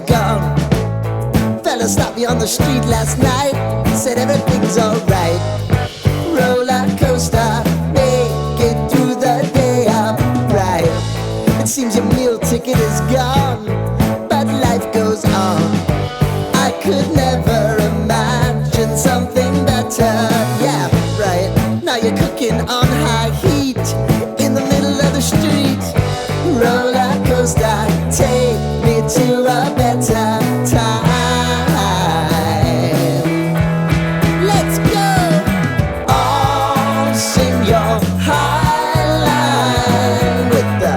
gone. Fella stopped me on the street last night, said everything's alright. Roller coaster, make it through the day upright. It seems your meal ticket is gone, but life goes on. I could never imagine something better. Yeah, right. Now you're cooking on high heat in the middle of the street. Roller coaster, take me to a better time. Let's go! All sing your high line with the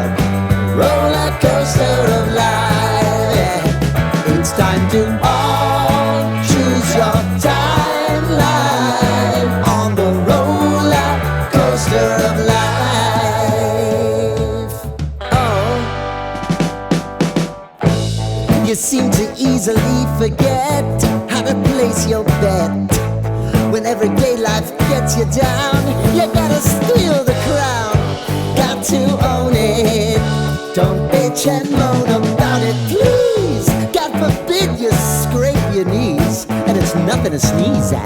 roller coaster of life. Yeah. It's time to all choose your timeline on the roller coaster of life. You seem to easily forget how to place your bet. When everyday life gets you down, you gotta steal the crown. Got to own it. Don't bitch and moan about it, please. God forbid you scrape your knees, and it's nothing to sneeze at.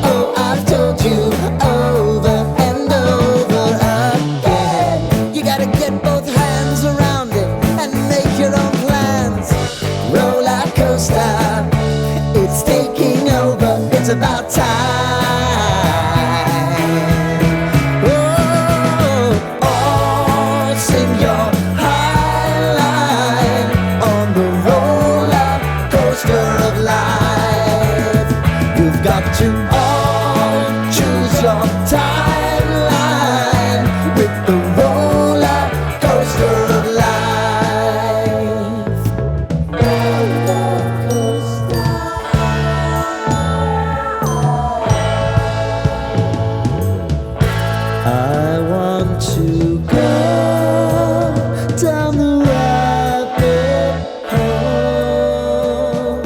Oh, I've told you over and over again. You gotta get both hands around it and make your own plans. Roller coaster, it's taking over, it's about time. Oh, all sing your high line on the roller coaster of life. You've got to all choose your timeline with the roller coaster of life. I want to go down the rabbit hole,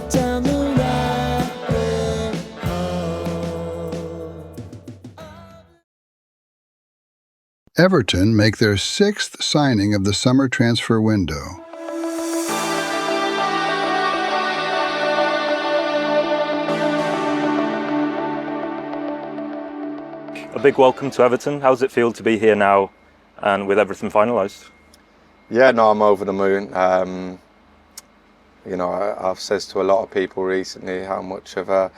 down the rabbit hole. Everton make their 6th signing of the summer transfer window. A big welcome to Everton. How does it feel to be here now and with everything finalised? Yeah, no, I'm over the moon. I've said to a lot of people recently how much of a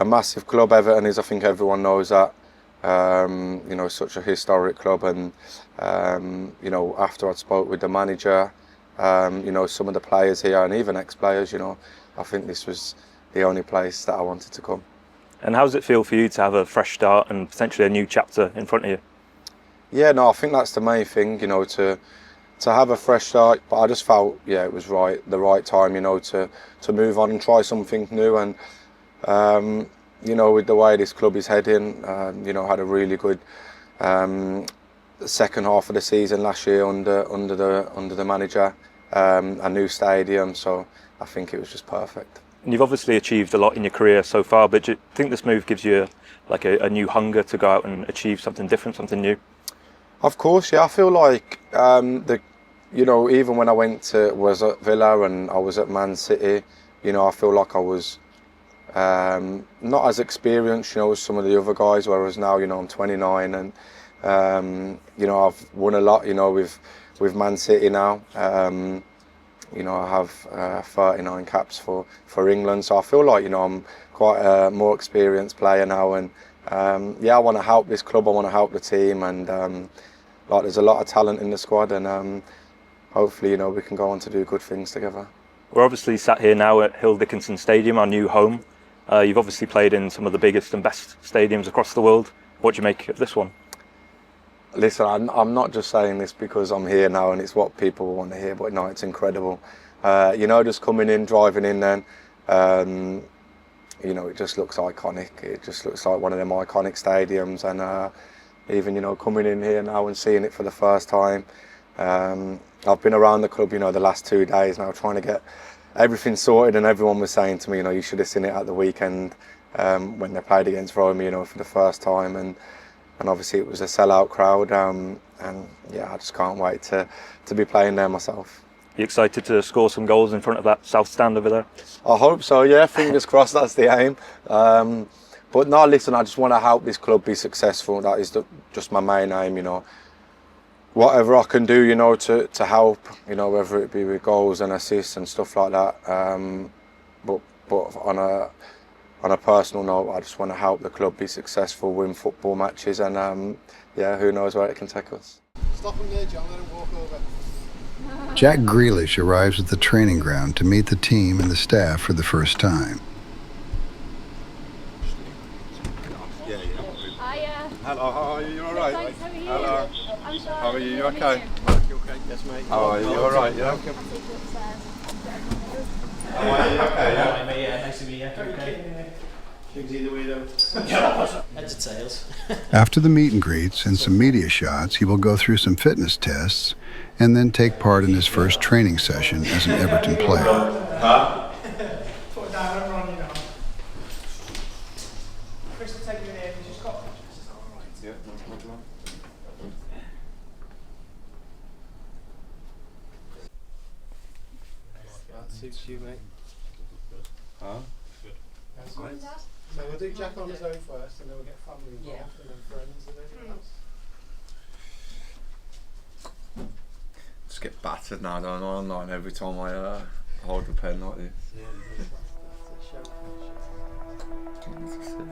massive club Everton is. I think everyone knows that. Such a historic club, and after I spoke with the manager, some of the players here and even ex-players, I think this was the only place that I wanted to come. And how does it feel for you to have a fresh start and potentially a new chapter in front of you? Yeah, no, I think that's the main thing, to have a fresh start. But I just felt, it was the right time, to move on and try something new. And with the way this club is heading, had a really good second half of the season last year under the manager, a new stadium. So I think it was just perfect. And you've obviously achieved a lot in your career so far, but do you think this move gives you a new hunger to go out and achieve something different, something new? Of course, yeah. I feel like even when I was at Villa and I was at Man City, I feel like I was not as experienced, as some of the other guys. Whereas now, I'm 29 and I've won a lot, with Man City now. I have 39 caps for England, so I feel like I'm quite a more experienced player now, and I want to help this club. I want to help the team, and there's a lot of talent in the squad, and hopefully we can go on to do good things together. We're obviously sat here now at Hill Dickinson Stadium, our new home. You've obviously played in some of the biggest and best stadiums across the world. What do you make of this one? Listen, I'm not just saying this because I'm here now and it's what people want to hear, but no, it's incredible. Just coming in, driving in then, it just looks iconic. It just looks like one of them iconic stadiums, and even, coming in here now and seeing it for the first time. I've been around the club, the last 2 days now, trying to get everything sorted, and everyone was saying to me, you should have seen it at the weekend when they played against Roma, for the first time, and obviously it was a sellout crowd, and I just can't wait to be playing there myself. you excited to score some goals in front of that south stand over there? I hope so, yeah, fingers crossed, that's the aim. But no, listen, I just want to help this club be successful. That is just my main aim, you know. Whatever I can do, you know, to help, you know, whether it be with goals and assists and stuff like that. But on a personal note, I just want to help the club be successful, win football matches, and yeah, who knows where it can take us. Stop him there, John, let him walk over. Jack Grealish arrives at the training ground to meet the team and the staff for the first time. Hello, how are you? You alright? Thanks, how are you? Hello. I'm sorry. How are you? You okay? You okay? Yes, mate. How are you? You alright? Yeah? How are you? Okay, yeah? Yeah, nice to meet you. Okay. Things either way though. Heads or tails. After the meet and greets and some media shots, he will go through some fitness tests and then take part in his first training session as an Everton player. Huh? Put it down and run, you know. Chris will take you in here, he's just got. Yeah, what do you want? That suits you, mate. Huh? That's right. So we'll do Jack on his own first, and then we'll get family involved, and then friends, and everything else. Just get battered now, don't I? Online every time I hold the pen like this. Yeah, that's a show. It's silly.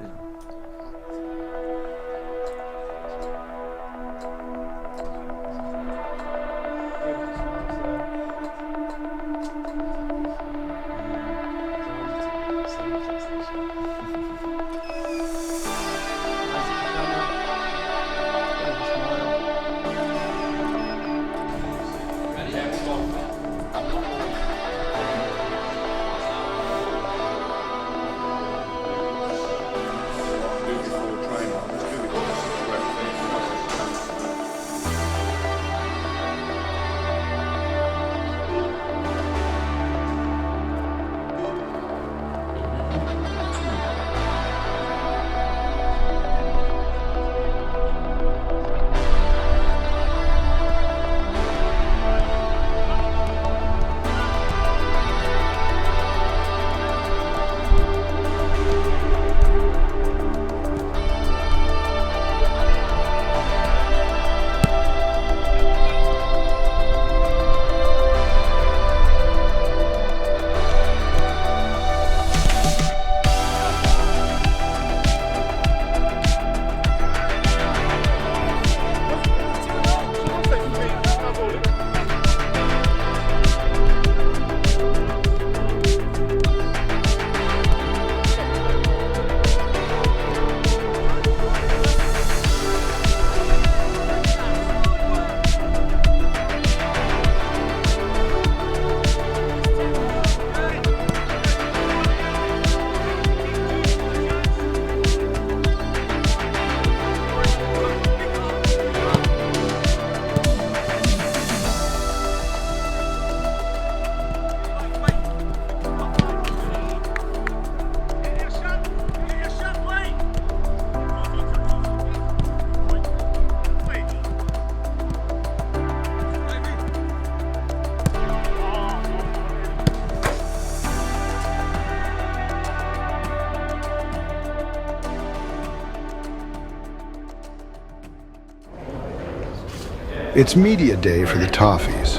It's media day for the Toffees.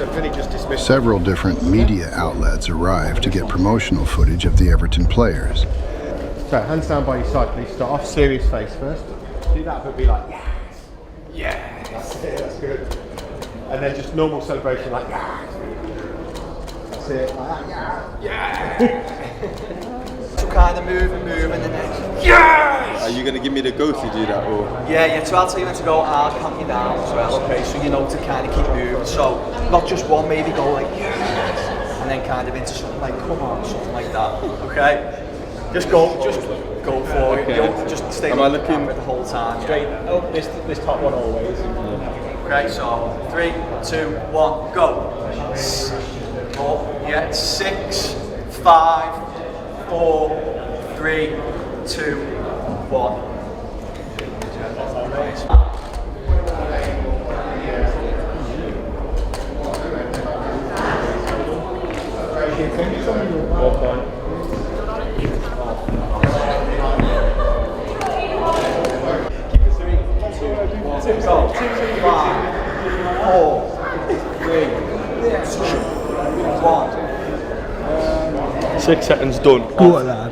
Several different media outlets arrive to get promotional footage of the Everton players. So, hands down by your side, please. Start off serious face first. Do that, but be like, yes! Yes! That's it, that's good. And then just normal celebration, like, yes! That's it, like that, yeah! To kind of move and then next. Yes! Are you going to give me the go to do that, or? Yeah, so I'll tell you when to go hard, calm you down as well, okay? So you know to kind of keep moving. So, not just one, maybe go like, yes! And then kind of into something like, come on, something like that, okay? Just go for it. Okay. Don't just stay Am I looking the whole time. Straight, oh, this top one always. Okay, so 3, 2, 1, go. Oh, yeah, 6, 5, 4, 3, 2, 1. Six seconds done. Go on, lad.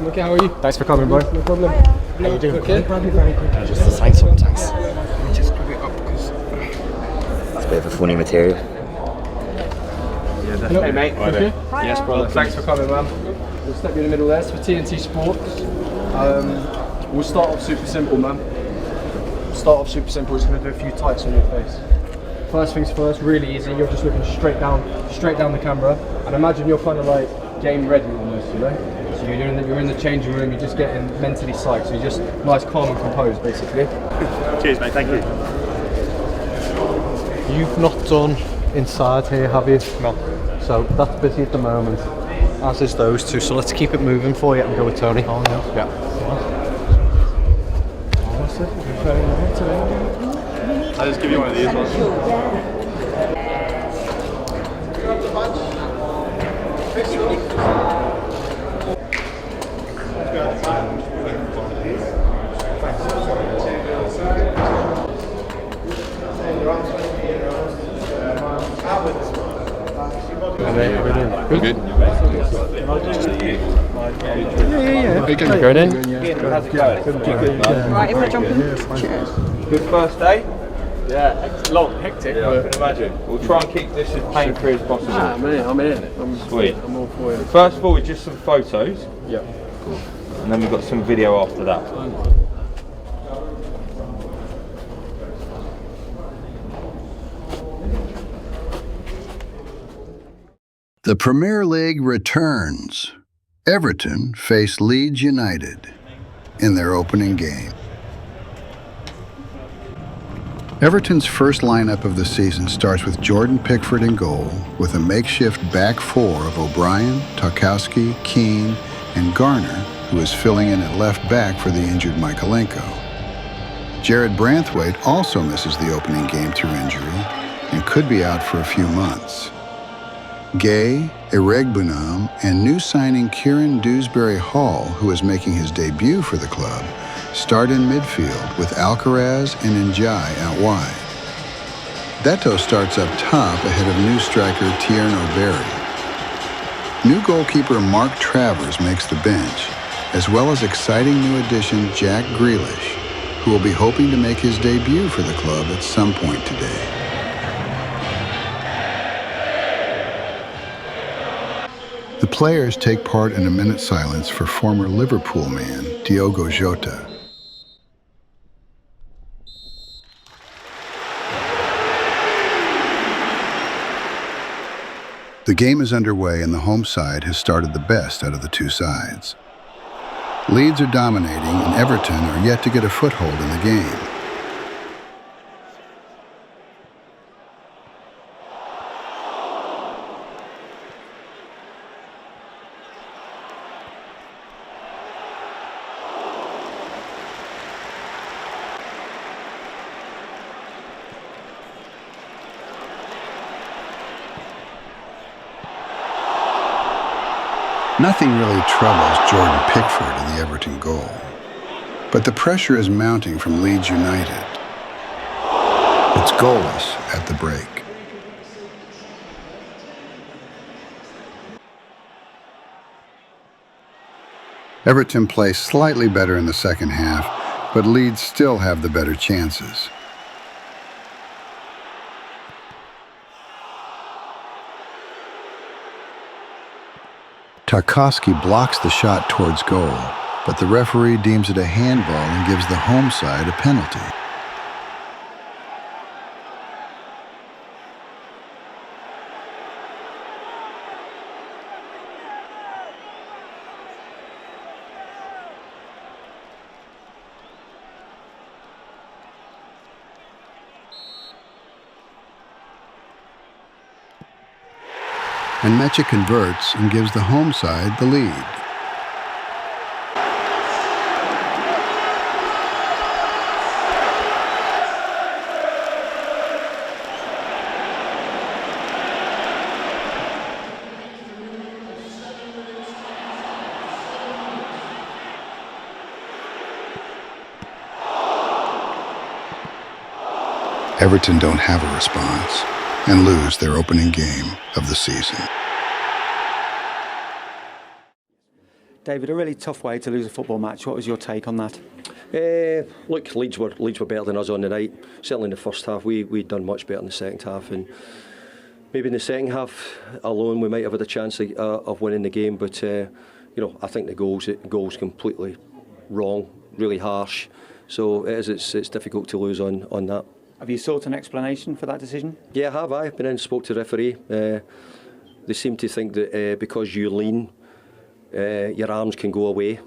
Okay, how are you? Thanks for coming, bro. No problem. How you doing? Okay. Just to sign sometimes. Just grab it up because it's a bit of a funny material. Hello. Hey, mate. Okay. Yes, brother. Thanks for coming, man. We'll step you in the middle there. It's for TNT Sports. We'll start off super simple, man. Start off super simple. We're just going to do a few types on your face. First things first, really easy. You're just looking straight down the camera, and imagine you're kind of like game ready almost, you know. So you're in the changing room. You're just getting mentally psyched. So you're just nice, calm, and composed, basically. Cheers, mate. Thank you. You've not done inside here, have you? No. So that's busy at the moment. As is those two. So let's keep it moving for you and go with Tony. Oh yeah. Yeah. I'll just give you one of these ones. Good. Good. Yeah. Going in. How's it going? Right, if I jump in. Cheers. Good first day? Yeah, it's long, hectic, Yeah, I can imagine. We'll try and keep this as pain-free as possible. I'm in. Sweet. I'm all for you. First of all, it's just some photos. Yeah. Cool. And then we've got some video after that. The Premier League returns. Everton face Leeds United in their opening game. Everton's first lineup of the season starts with Jordan Pickford in goal, with a makeshift back four of O'Brien, Tarkowski, Keane, and Garner, who is filling in at left back for the injured Michalenko. Jared Branthwaite also misses the opening game through injury and could be out for a few months. Gay, Eregbunam, and new signing Kieran Dewsbury-Hall, who is making his debut for the club, start in midfield with Alcaraz and Njai out wide. Beto starts up top ahead of new striker Tierno Berry. New goalkeeper Mark Travers makes the bench, as well as exciting new addition Jack Grealish, who will be hoping to make his debut for the club at some point today. The players take part in a minute's silence for former Liverpool man Diogo Jota. The game is underway and the home side has started the best out of the two sides. Leeds are dominating and Everton are yet to get a foothold in the game. Nothing really troubles Jordan Pickford in the Everton goal. But the pressure is mounting from Leeds United. It's goalless at the break. Everton play slightly better in the second half, but Leeds still have the better chances. Tarkowski blocks the shot towards goal, but the referee deems it a handball and gives the home side a penalty. And Mecha converts and gives the home side the lead. Everton don't have a response and lose their opening game of the season. David, a really tough way to lose a football match. What was your take on that? Look, Leeds were better than us on the night. Certainly in the first half, we'd done much better in the second half, and maybe in the second half alone we might have had a chance of winning the game. But I think the goals completely wrong, really harsh. So it's difficult to lose on that. Have you sought an explanation for that decision? Yeah, I have. I've been in and spoke to the referee. They seem to think that because you lean, your arms can go away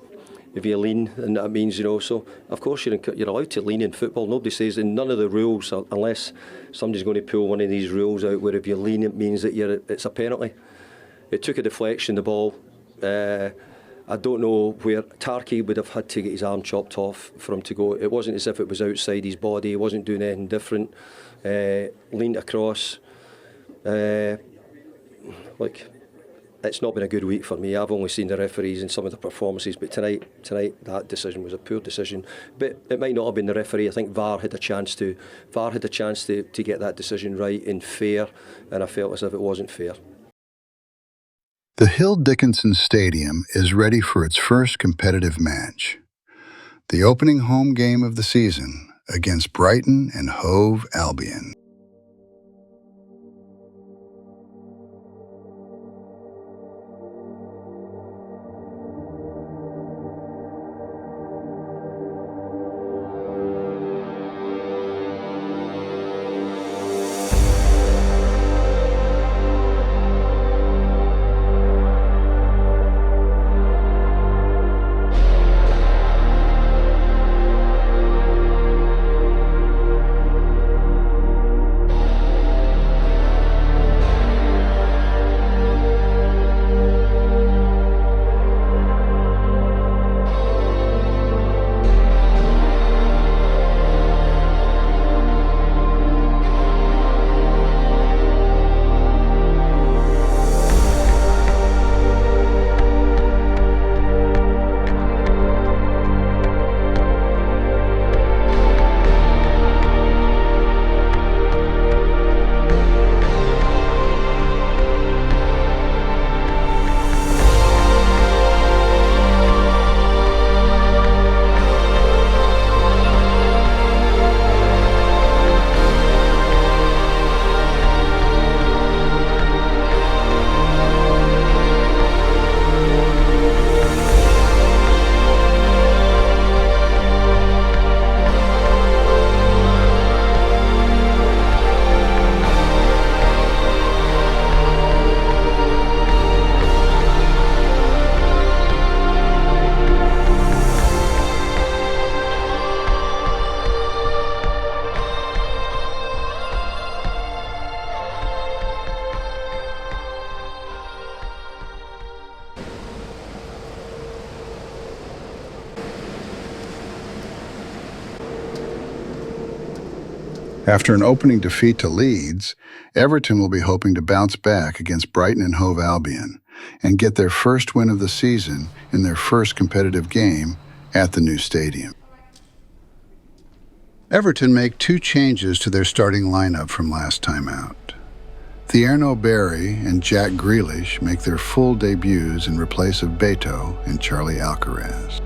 if you lean, and that means, so of course you're allowed to lean in football. Nobody says in none of the rules, unless somebody's going to pull one of these rules out where if you lean it means that it's a penalty. It took a deflection, the ball. I don't know where Tarky would have had to get his arm chopped off for him to go. It wasn't as if it was outside his body. He wasn't doing anything different. Leaned across. It's not been a good week for me. I've only seen the referees in some of the performances, but tonight that decision was a poor decision. But it might not have been the referee. I think VAR had a chance to get that decision right and fair, and I felt as if it wasn't fair. The Hill Dickinson Stadium is ready for its first competitive match. The opening home game of the season against Brighton and Hove Albion. After an opening defeat to Leeds, Everton will be hoping to bounce back against Brighton and Hove Albion and get their first win of the season in their first competitive game at the new stadium. Everton make 2 changes to their starting lineup from last time out. Thierno Barry and Jack Grealish make their full debuts in replace of Beto and Charlie Alcaraz.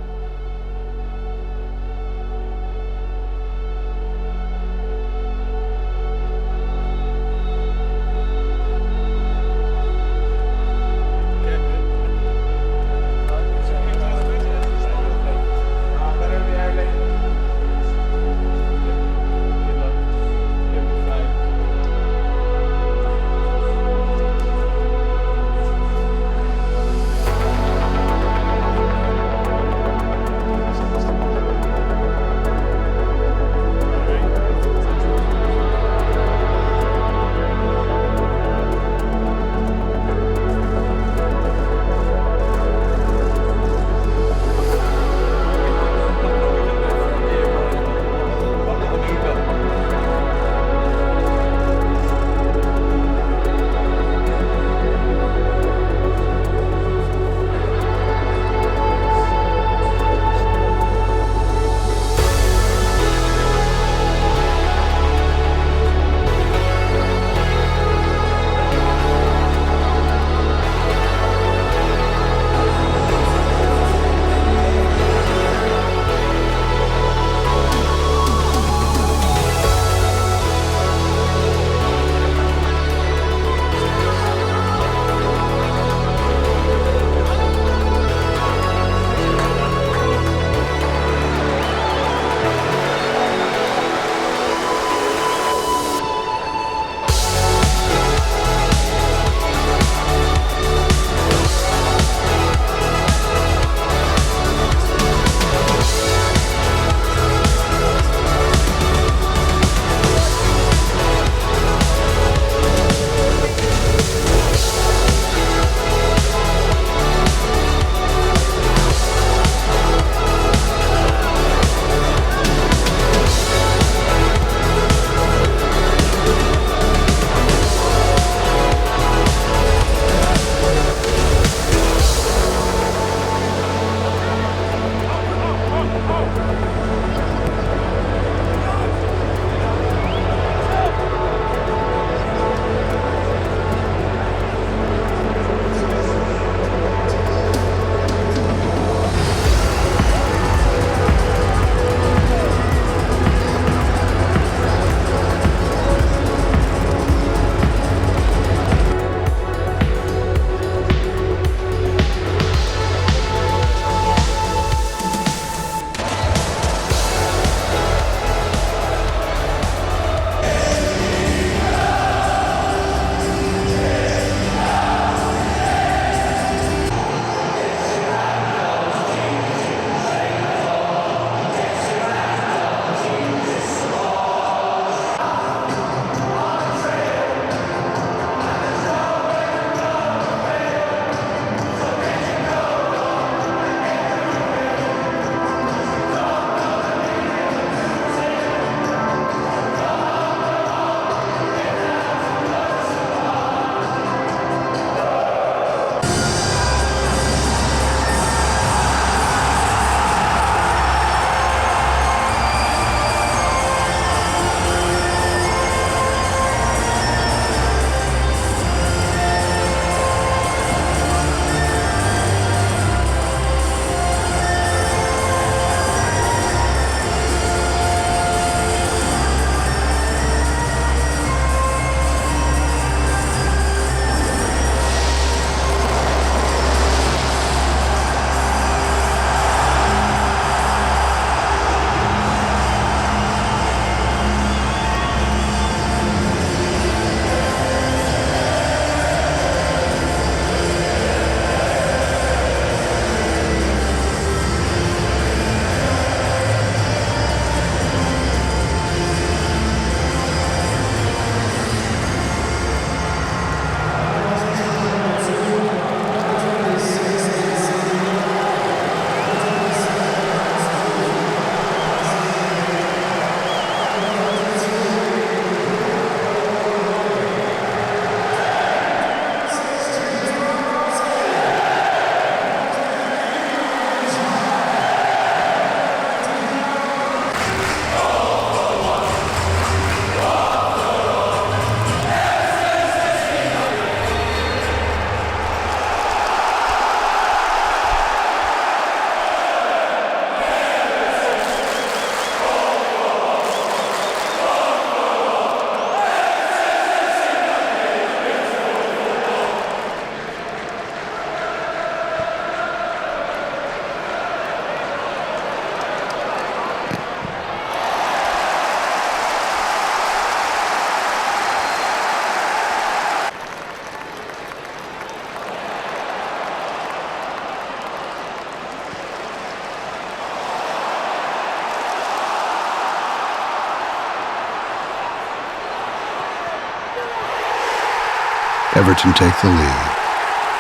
Everton take the lead.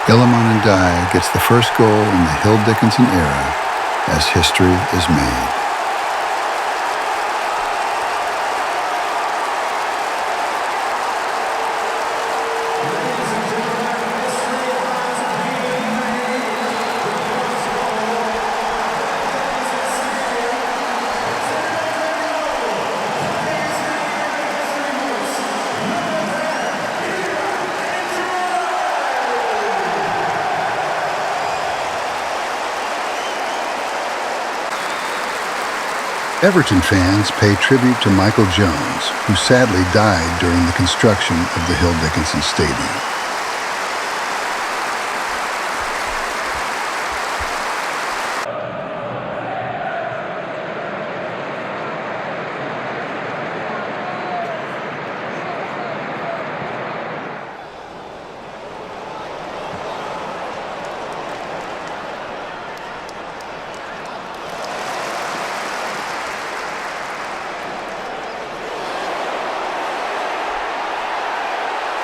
Iliman Ndiaye gets the first goal in the Hill Dickinson era as history is made. Everton fans pay tribute to Michael Jones, who sadly died during the construction of the Hill Dickinson Stadium.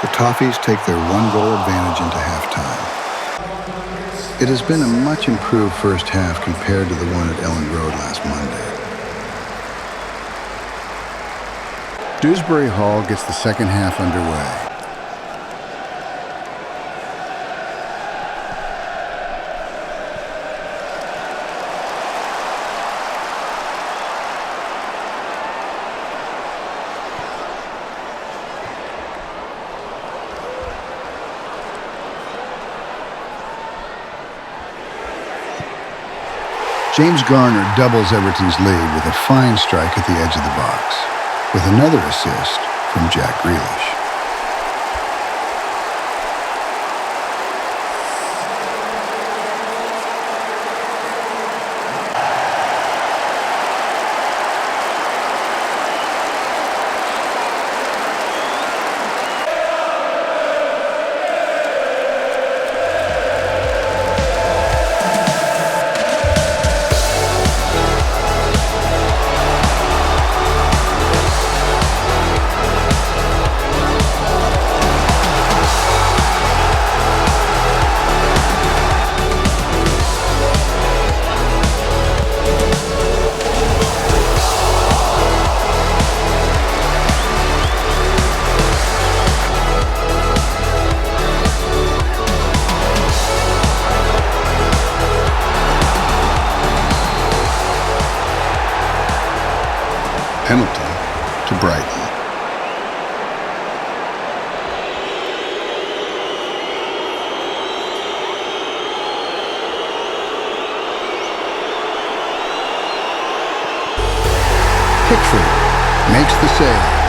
The Toffees take their one-goal advantage into halftime. It has been a much improved first half compared to the one at Ellen Road last Monday. Dewsbury Hall gets the second half underway. James Garner doubles Everton's lead with a fine strike at the edge of the box, with another assist from Jack Grealish. Penalty to Brighton. Pickford makes the save.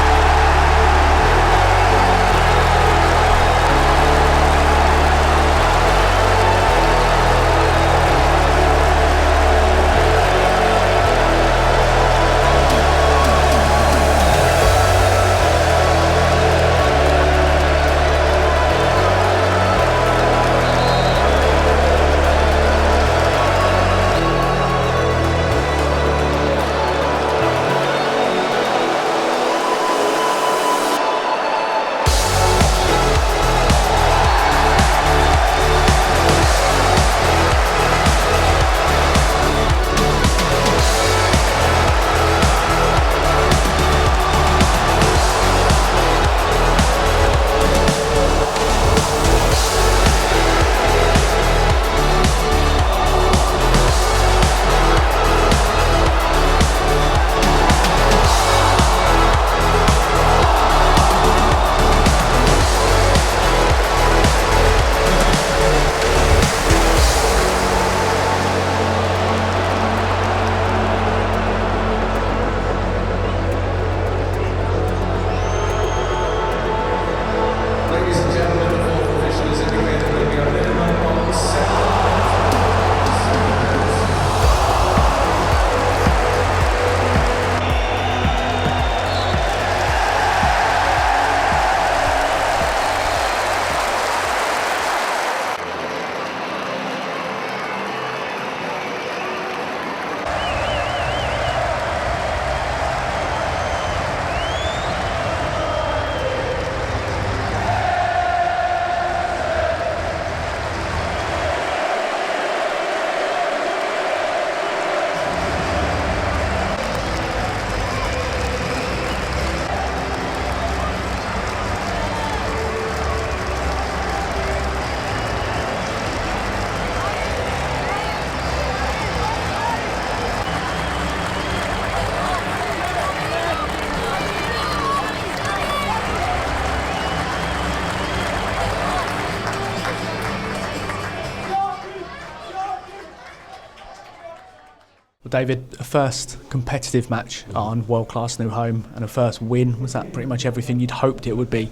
David, a first competitive match on world-class new home and a first win. Was that pretty much everything you'd hoped it would be?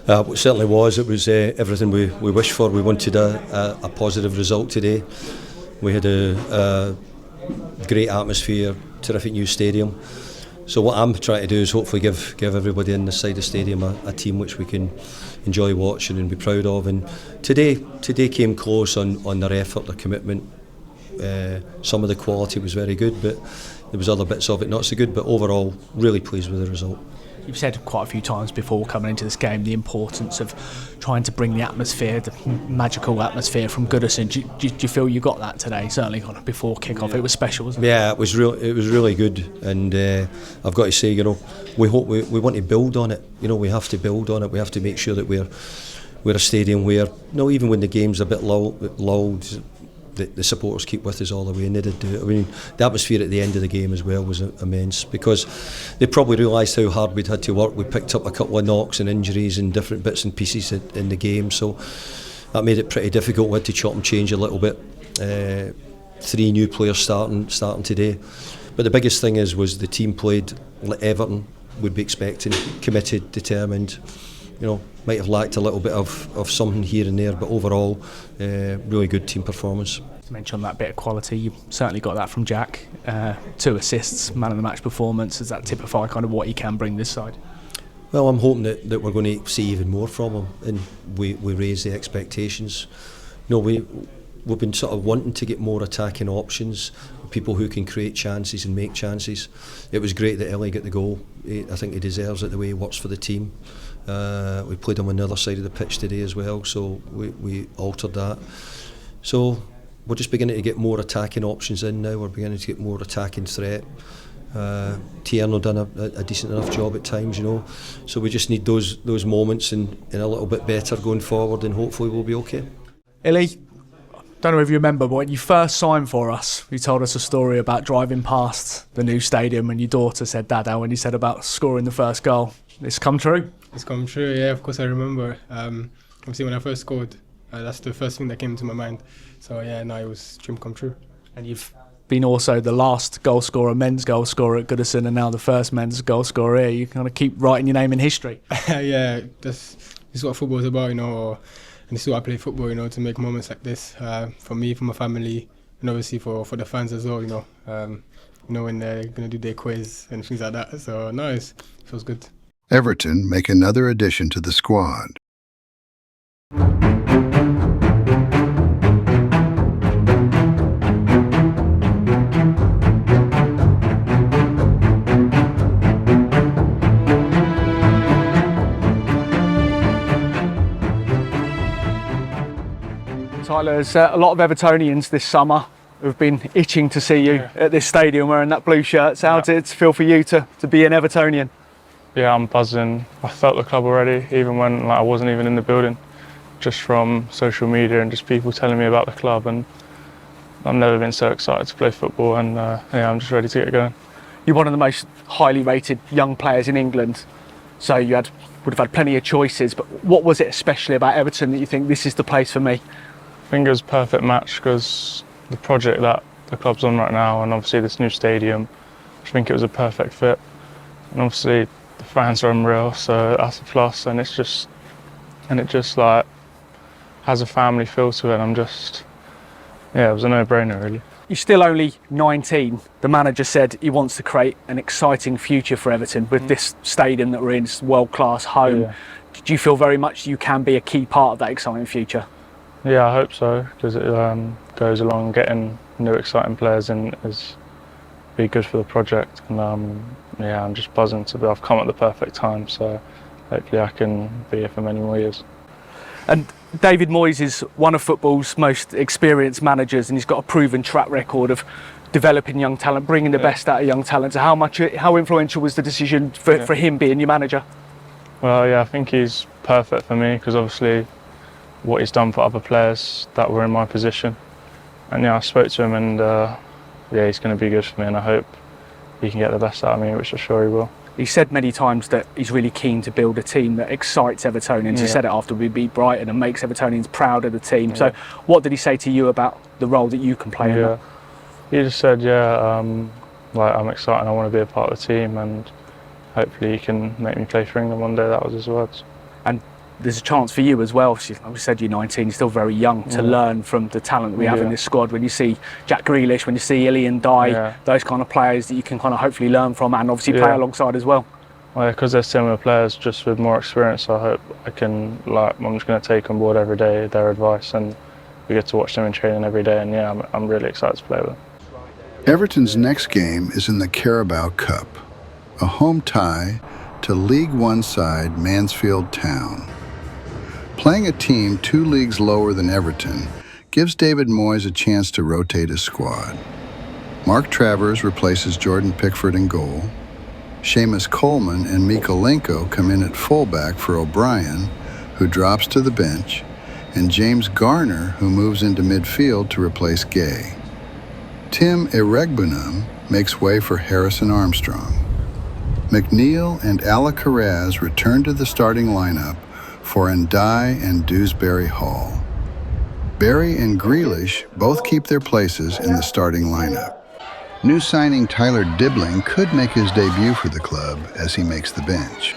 It certainly was. It was everything we wished for. We wanted a positive result today. We had a great atmosphere, terrific new stadium. So what I'm trying to do is hopefully give everybody in this side of the stadium a team which we can enjoy watching and be proud of. And today came close on their effort, their commitment. Some of the quality was very good, but there was other bits of it not so good. But overall, really pleased with the result. You've said quite a few times before coming into this game the importance of trying to bring the atmosphere, the magical atmosphere from Goodison. Do you feel you got that today? Certainly before kick-off, it was special, wasn't it? Yeah, it was really good, and I've got to say, we want to build on it. We have to build on it. We have to make sure that we're a stadium where, even when the game's a bit lulled, the supporters keep with us all the way, and they did do it. I mean, the atmosphere at the end of the game as well was immense, because they probably realised how hard we'd had to work. We picked up a couple of knocks and injuries and different bits and pieces in the game, so that made it pretty difficult. We had to chop and change a little bit. 3 new players starting today, but the biggest thing was the team played like Everton would be expecting, committed, determined. Might have lacked a little bit of something here and there, but overall, really good team performance. To mention that bit of quality, you certainly got that from Jack. 2 assists, man of the match performance. Does that typify kind of what he can bring this side? Well, I'm hoping that we're going to see even more from him, and we raise the expectations. We've been sort of wanting to get more attacking options, people who can create chances and make chances. It was great that Ellie got the goal. I think he deserves it the way he works for the team. We played him on the other side of the pitch today as well, so we altered that. So we're just beginning to get more attacking options in now. We're beginning to get more attacking threat. Tierno done a decent enough job at times, So we just need those moments and a little bit better going forward, and hopefully we'll be okay. Illy, don't know if you remember, but when you first signed for us, you told us a story about driving past the new stadium and your daughter said Dada when you said about scoring the first goal. It's come true? It's come true, yeah, of course I remember. Obviously when I first scored, that's the first thing that came to my mind. So yeah, no, it was dream come true. And you've been also the last goal scorer, men's goal scorer at Goodison, and now the first men's goal scorer here. You kind of keep writing your name in history. Yeah, this is what football is about, and this is why I play football, to make moments like this for me, for my family, and obviously for the fans as well, when they're going to do their quiz and things like that. So no, it feels good. Everton make another addition to the squad. Tyler, there's a lot of Evertonians this summer who've been itching to see you at this stadium wearing that blue shirt. So how did it feel for you to be an Evertonian? Yeah, I'm buzzing. I felt the club already, even when I wasn't even in the building, just from social media and just people telling me about the club. And I've never been so excited to play football, and I'm just ready to get going. You're one of the most highly rated young players in England, so you would have had plenty of choices. But what was it especially about Everton that you think this is the place for me? I think it was a perfect match because the project that the club's on right now, and obviously this new stadium, I think it was a perfect fit. And obviously the fans are unreal, so that's a plus. And it just like has a family feel to it. And it was a no-brainer really. You're still only 19. The manager said he wants to create an exciting future for Everton with this stadium that we're in, this world-class home. Yeah. Do you feel very much you can be a key part of that exciting future? Yeah, I hope so, because it goes along getting new exciting players in is be good for the project. And I'm just buzzing I've come at the perfect time, so hopefully I can be here for many more years. And David Moyes is one of football's most experienced managers, and he's got a proven track record of developing young talent, bringing the best out of young talent. So how influential was the decision for him being your manager? Well, yeah, I think he's perfect for me because obviously what he's done for other players that were in my position. And I spoke to him, and he's going to be good for me, and I hope he can get the best out of me, which I'm sure he will. He said many times that he's really keen to build a team that excites Evertonians. He said it after we beat Brighton and makes Evertonians proud of the team. So what did he say to you about the role that you can play in that? He just said, yeah, like I'm excited, I want to be a part of the team, and hopefully he can make me play for England one day. That was his words. And there's a chance for you as well. Obviously, like we said, you're 19, you're still very young to learn from the talent that we have in this squad. When you see Jack Grealish, when you see Ilian Dye, those kind of players that you can kind of hopefully learn from and obviously play alongside as well. Well, because they're similar players, just with more experience, I hope I can, I'm just going to take on board every day their advice, and we get to watch them in training every day, and yeah, I'm really excited to play with them. Everton's next game is in the Carabao Cup, a home tie to League One side Mansfield Town. Playing a team 2 leagues lower than Everton gives David Moyes a chance to rotate his squad. Mark Travers replaces Jordan Pickford in goal. Seamus Coleman and Mykolenko come in at fullback for O'Brien, who drops to the bench, and James Garner, who moves into midfield to replace Gay. Tim Eregbunam makes way for Harrison Armstrong. McNeil and Alcaraz return to the starting lineup for Ndai and Dewsbury Hall. Barry and Grealish both keep their places in the starting lineup. New signing Tyler Dibbling could make his debut for the club as he makes the bench.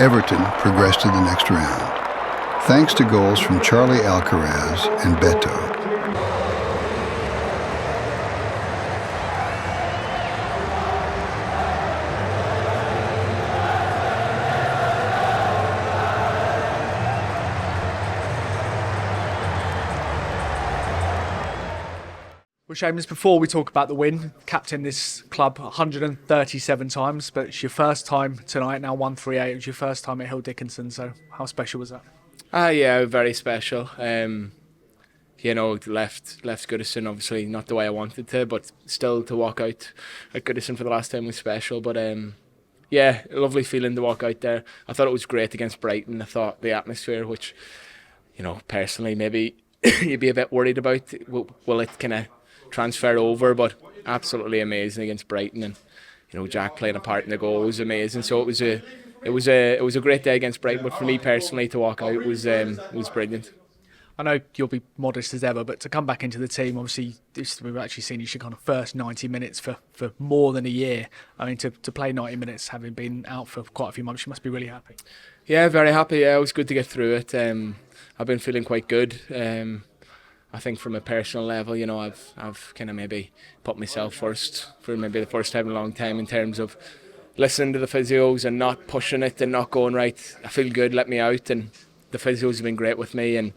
Everton progressed to the next round, thanks to goals from Charlie Alcaraz and Beto. Well, Seamus, before we talk about the win, captain this club 137 times, but it's your first time tonight, now 138. It was your first time at Hill Dickinson, so how special was that? Yeah, very special. You know, left Goodison, obviously not the way I wanted to, but still to walk out at Goodison for the last time was special. But yeah, a lovely feeling to walk out there. I thought it was great against Brighton. I thought the atmosphere, which, you know, personally maybe you'd be a bit worried about, will it kind of transfer over, but absolutely amazing against Brighton, and you know, Jack playing a part in the goal was amazing. So it was a great day against Brighton, but for me personally to walk out was brilliant. I know you'll be modest as ever, but to come back into the team, obviously we've actually seen you your kind of first 90 minutes for more than a year. I mean, to play 90 minutes having been out for quite a few months, you must be really happy. Yeah, very happy. Yeah, it was good to get through it. I've been feeling quite good. I think from a personal level, you know, I've kind of maybe put myself first for maybe the first time in a long time in terms of listening to the physios and not pushing it and not going, right, I feel good, let me out. And the physios have been great with me, and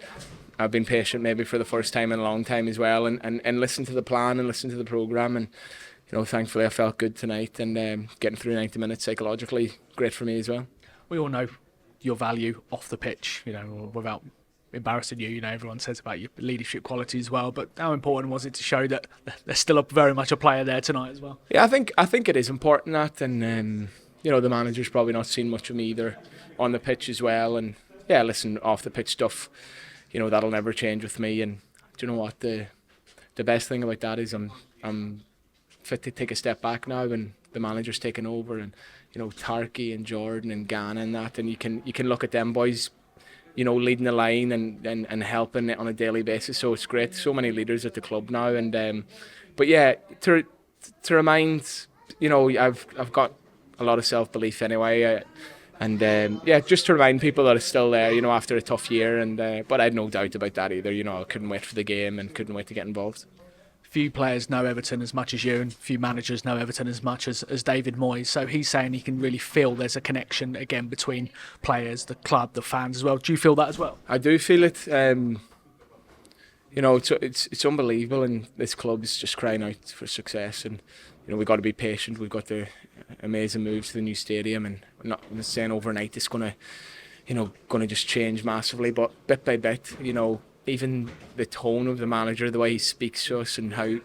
I've been patient maybe for the first time in a long time as well, and listen to the plan and listen to the programme. And you know, thankfully I felt good tonight, and getting through 90 minutes psychologically, great for me as well. We all know your value off the pitch, you know, without embarrassing you, know, everyone says about your leadership quality as well, but how important was it to show that there's still very much a player there tonight as well? Yeah, I think it is important that, and you know, the manager's probably not seen much of me either on the pitch as well, and yeah, listen, off the pitch stuff, you know, that'll never change with me. And do you know what, the best thing about that is I'm fit to take a step back now, and the manager's taken over, and you know, Tarky and Jordan and Ghana and that, and you can look at them boys, you know, leading the line and helping it on a daily basis. So it's great. So many leaders at the club now, and but yeah, to remind, you know, I've got a lot of self-belief anyway, and yeah, just to remind people that it's still there, you know, after a tough year, and but I had no doubt about that either. You know, I couldn't wait for the game and couldn't wait to get involved. Few players know Everton as much as you, and few managers know Everton as much as David Moyes. So he's saying he can really feel there's a connection again between players, the club, the fans as well. Do you feel that as well? I do feel it. You know, it's unbelievable, and this club is just crying out for success. And you know, we've got to be patient. We've got the amazing moves to the new stadium, and I'm not saying overnight it's going to just change massively, but bit by bit, you know. Even the tone of the manager, the way he speaks to us, and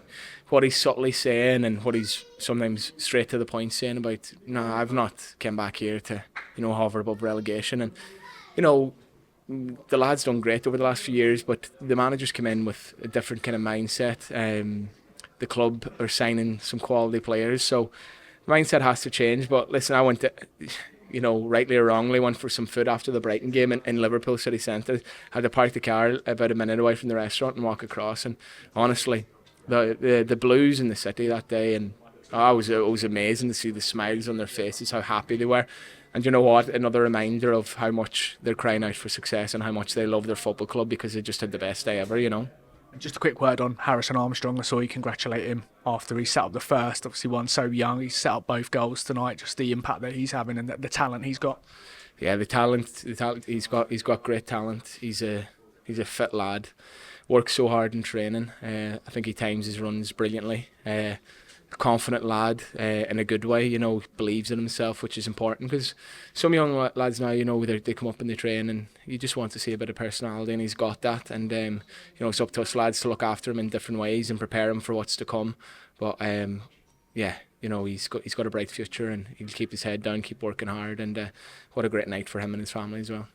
what he's subtly saying, and what he's sometimes straight to the point saying about, no, I've not come back here to, you know, hover above relegation. And you know, the lads done great over the last few years, but the managers come in with a different kind of mindset. The club are signing some quality players, so mindset has to change. But listen, I went to, you know, rightly or wrongly, went for some food after the Brighton game in Liverpool City Centre. Had to park the car about a minute away from the restaurant and walk across. And honestly, the blues in the city that day, and it was amazing to see the smiles on their faces, how happy they were. And you know what? Another reminder of how much they're crying out for success and how much they love their football club, because they just had the best day ever, you know. Just a quick word on Harrison Armstrong. I saw you congratulate him after he set up the first. Obviously, one so young. He set up both goals tonight. Just the impact that he's having and the talent he's got. Yeah, the talent he's got great talent. He's a fit lad. Works so hard in training. I think he times his runs brilliantly. A confident lad in a good way, you know, believes in himself, which is important, because some young lads now, you know, they come up and they train, and you just want to see a bit of personality, and he's got that. And you know, it's up to us lads to look after him in different ways and prepare him for what's to come. But yeah, you know, he's got a bright future, and he'll keep his head down, keep working hard, and what a great night for him and his family as well.